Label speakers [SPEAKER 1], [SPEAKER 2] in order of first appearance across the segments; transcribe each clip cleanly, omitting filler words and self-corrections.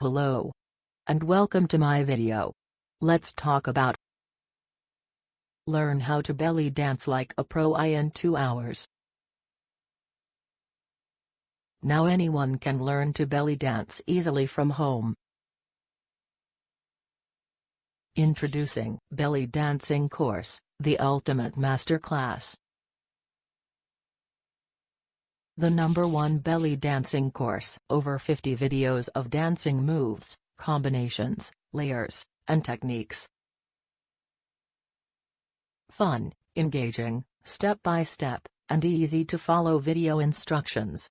[SPEAKER 1] Hello. And welcome to my video. Let's talk about learn how to belly dance like a pro in 2 hours. Now anyone can learn to belly dance easily from home. Introducing Belly Dancing Course, the ultimate masterclass. The #1 belly dancing course. Over 50 videos of dancing moves, combinations, layers, and techniques. Fun, engaging, step-by-step, and easy-to-follow video instructions.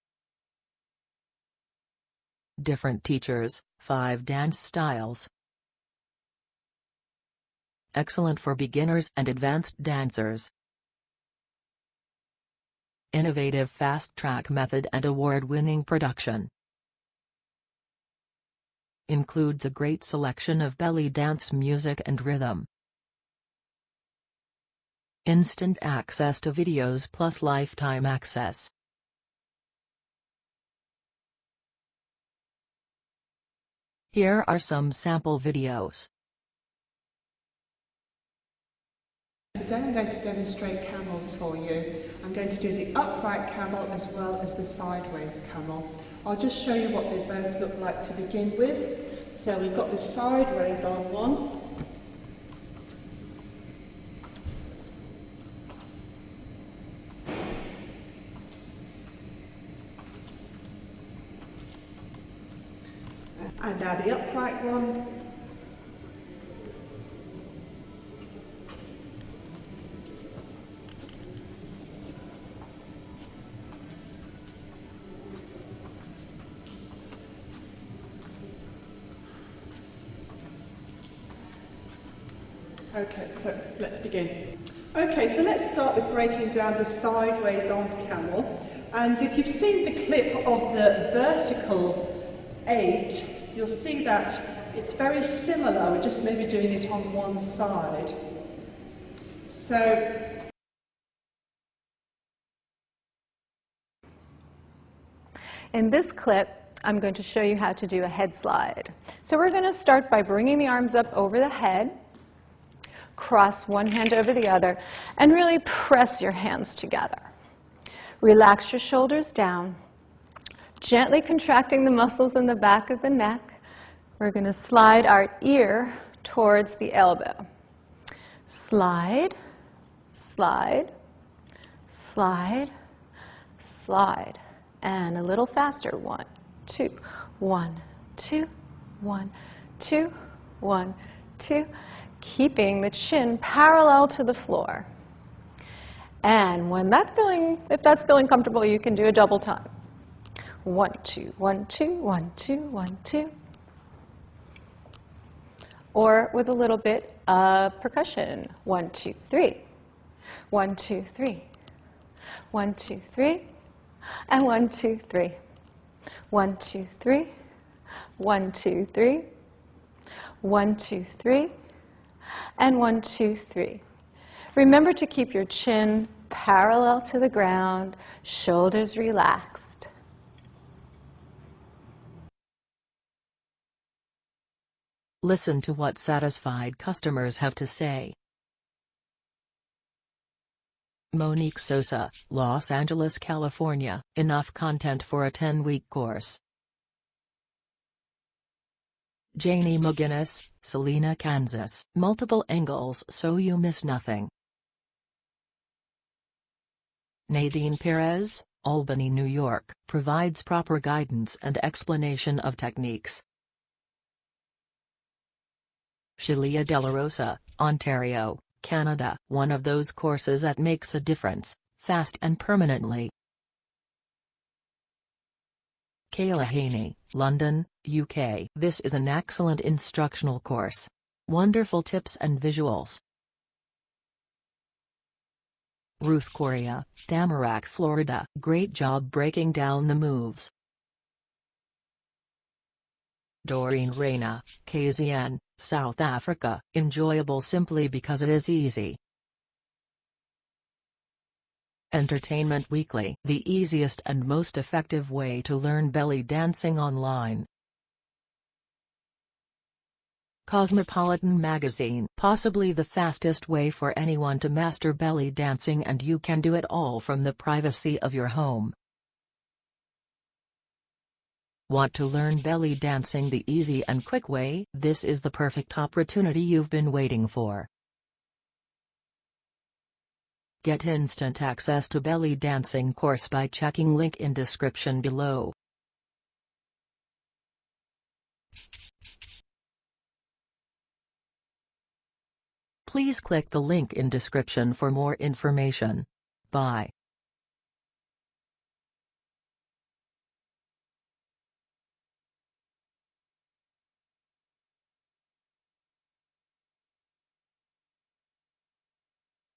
[SPEAKER 1] Different teachers, 5 dance styles. Excellent for beginners and advanced dancers. Innovative fast-track method and award-winning production. Includes a great selection of belly dance music and rhythm. Instant access to videos plus lifetime access. Here are some sample videos.
[SPEAKER 2] Today I'm going to demonstrate camels for you. I'm going to do the upright camel as well as the sideways camel. I'll just show you what they both look like to begin with. So we've got the sideways on one. And now the upright one. Okay, so let's begin. Okay, so let's start with breaking down the sideways on camel. And if you've seen the clip of the vertical 8, you'll see that it's very similar, we're just maybe doing it on one side. So
[SPEAKER 3] in this clip, I'm going to show you how to do a head slide. So we're going to start by bringing the arms up over the head, cross one hand over the other, and really press your hands together. Relax your shoulders down, gently contracting the muscles in the back of the neck. We're going to slide our ear towards the elbow. Slide, slide, slide, slide. And a little faster. 1, 2, 1, 2, 1, 2, 1, 2. Keeping the chin parallel to the floor. And if that's feeling comfortable, you can do a double time. 1, 2, 1, 2, 1, 2, 1, 2. Or with a little bit of percussion. 1, 2, 3. 1, 2, 3. 1, 2, 3. And 1, 2, 3. 1, 2, 3. 1, 2, 3. 1, 2, 3. And 1, 2, 3. Remember to keep your chin parallel to the ground, shoulders relaxed.
[SPEAKER 1] Listen to what satisfied customers have to say. Monique Sosa, Los Angeles, California. Enough content for a 10-week course. Janie McGinnis, Salina, Kansas. Multiple angles so you miss nothing. Nadine Perez, Albany, New York. Provides proper guidance and explanation of techniques. Shelia De La Rosa, Ontario, Canada. One of those courses that makes a difference, fast and permanently. Kayla Haney, London, UK. This is an excellent instructional course. Wonderful tips and visuals. Ruth Correa, Tamarack, Florida. Great job breaking down the moves. Doreen Reina, KZN, South Africa. Enjoyable simply because it is easy. Entertainment Weekly. The easiest and most effective way to learn belly dancing online. Cosmopolitan magazine. Possibly the fastest way for anyone to master belly dancing, and you can do it all from the privacy of your home. Want to learn belly dancing the easy and quick way? This is the perfect opportunity you've been waiting for. Get instant access to belly dancing course by checking link in description below. Please click the link in description for more information. Bye.